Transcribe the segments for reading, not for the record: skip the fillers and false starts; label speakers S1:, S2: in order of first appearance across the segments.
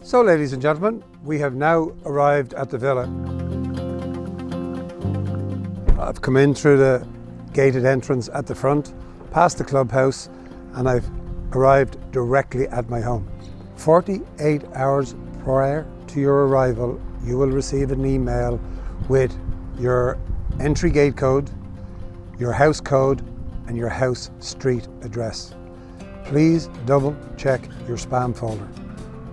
S1: So ladies and gentlemen, we have now arrived at the villa. I've come in through the gated entrance at the front, past the clubhouse, and I've arrived directly at my home. 48 hours prior to your arrival, you will receive an email with your entry gate code, your house code, and your house street address. Please double check your spam folder.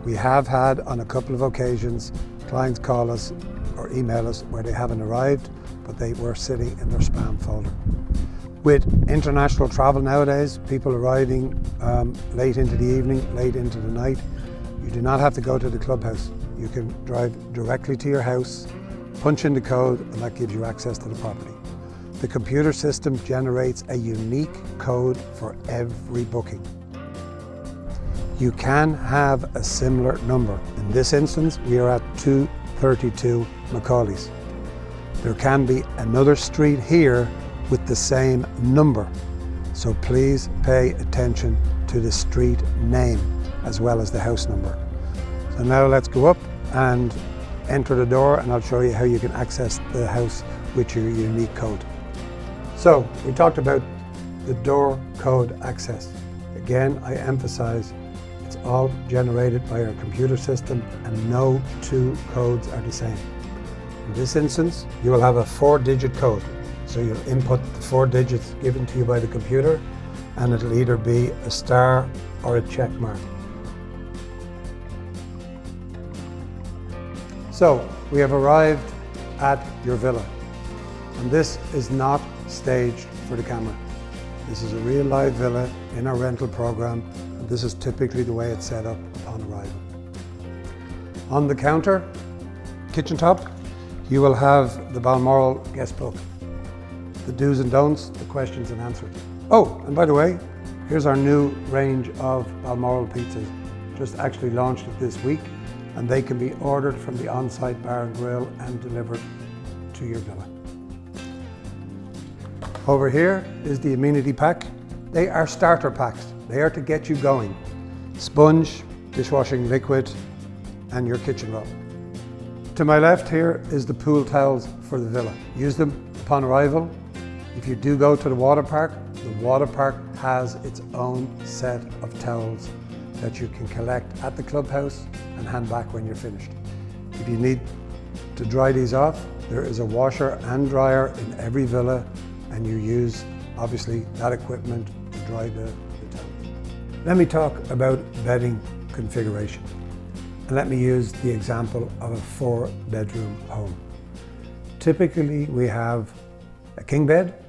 S1: We have had on a couple of occasions clients call us or email us where they haven't arrived, but they were sitting in their spam folder. With international travel nowadays, people arriving late into the evening, late into the night, you do not have to go to the clubhouse. You can drive directly to your house, punch in the code, and that gives you access to the property. The computer system generates a unique code for every booking. You can have a similar number. In this instance, we are at 232 Macaulay's. There can be another street here with the same number, so please pay attention to the street name as well as the house number. So now let's go up and enter the door, and I'll show you how you can access the house with your unique code. So we talked about the door code access. Again, I emphasize it's all generated by our computer system and no two codes are the same. In this instance, you will have a 4-digit code. So you'll input the 4 digits given to you by the computer, and it'll either be a star or a check mark. So we have arrived at your villa, and this is not staged for the camera. This is a real live villa in our rental program, and this is typically the way it's set up upon arrival. On the counter, kitchen top, you will have the Balmoral guest book. The do's and don'ts, the questions and answers. Oh, and by the way, here's our new range of Balmoral pizzas. Just actually launched it this week, and they can be ordered from the on-site bar and grill and delivered to your villa. Over here is the amenity pack. They are starter packs. They are to get you going. Sponge, dishwashing liquid, and your kitchen roll. To my left here is the pool towels for the villa. Use them upon arrival. If you do go to the water park has its own set of towels that you can collect at the clubhouse and hand back when you're finished. If you need to dry these off, there is a washer and dryer in every villa, and you use, obviously, that equipment to dry the towels. Let me talk about bedding configuration. And let me use the example of a 4-bedroom home. Typically, we have a king bed,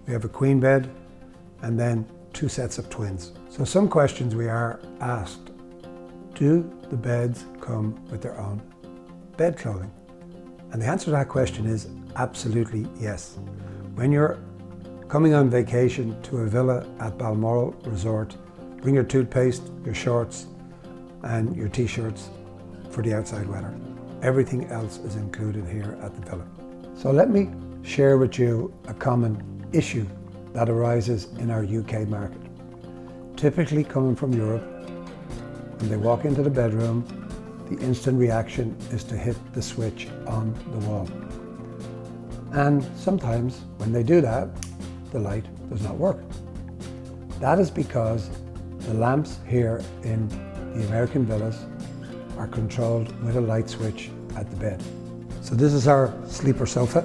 S1: we have a queen bed, and then 2 sets of twins. So some questions we are asked: do the beds come with their own bed clothing? And the answer to that question is absolutely yes. When you're coming on vacation to a villa at Balmoral Resort, bring your toothpaste, your shorts, and your t-shirts for the outside weather. Everything else is included here at the villa. So let me share with you a common issue that arises in our UK market. Typically coming from Europe, when they walk into the bedroom, the instant reaction is to hit the switch on the wall. And sometimes when they do that, the light does not work. That is because the lamps here in the American villas are controlled with a light switch at the bed. So this is our sleeper sofa.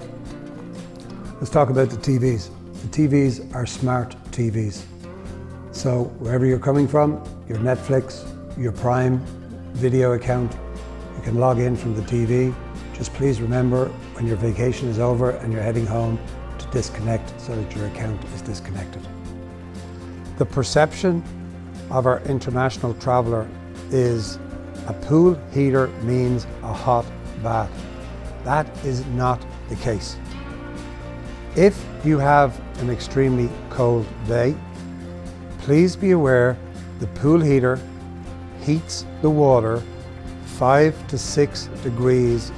S1: Let's talk about the TVs. The TVs are smart TVs. So wherever you're coming from, your Netflix, your Prime video account, you can log in from the TV. Just please remember when your vacation is over and you're heading home to disconnect so that your account is disconnected. The perception of our international traveller is a pool heater means a hot bath. That is not the case. If you have an extremely cold day, please be aware the pool heater heats the water 5 to 6 degrees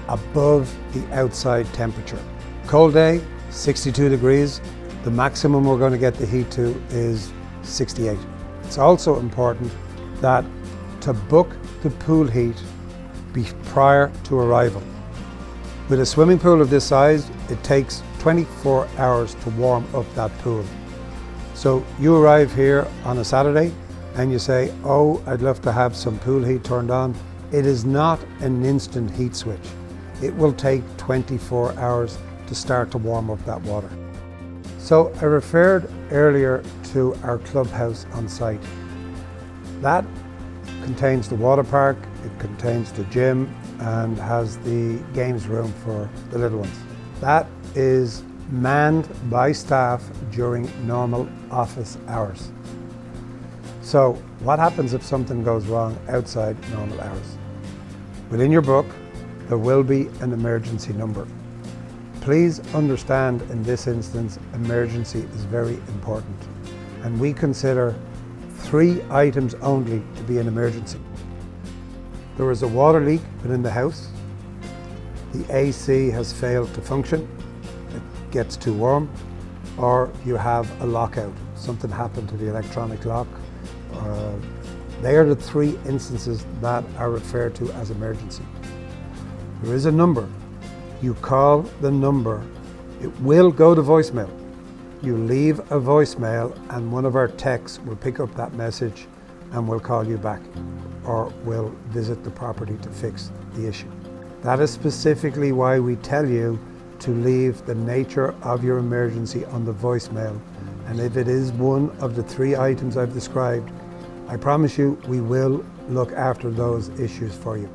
S1: above the outside temperature. Cold day, 62 degrees. The maximum we're going to get the heat to is 68. It's also important that to book the pool heat prior to arrival. With a swimming pool of this size, it takes 24 hours to warm up that pool. So you arrive here on a Saturday and you say, oh, I'd love to have some pool heat turned on. It is not an instant heat switch. It will take 24 hours to start to warm up that water. So I referred earlier to our clubhouse on site. That contains the water park, it contains the gym, and has the games room for the little ones. That is manned by staff during normal office hours. So what happens if something goes wrong outside normal hours? Within your book, there will be an emergency number. Please understand, in this instance, emergency is very important. And we consider 3 items only to be an emergency. There is a water leak within the house. The AC has failed to function. It gets too warm. Or you have a lockout. Something happened to the electronic lock. They are the 3 instances that are referred to as emergency. There is a number. You call the number. It will go to voicemail. You leave a voicemail and one of our techs will pick up that message and will call you back, or will visit the property to fix the issue. That is specifically why we tell you to leave the nature of your emergency on the voicemail. And if it is one of the 3 items I've described, I promise you we will look after those issues for you.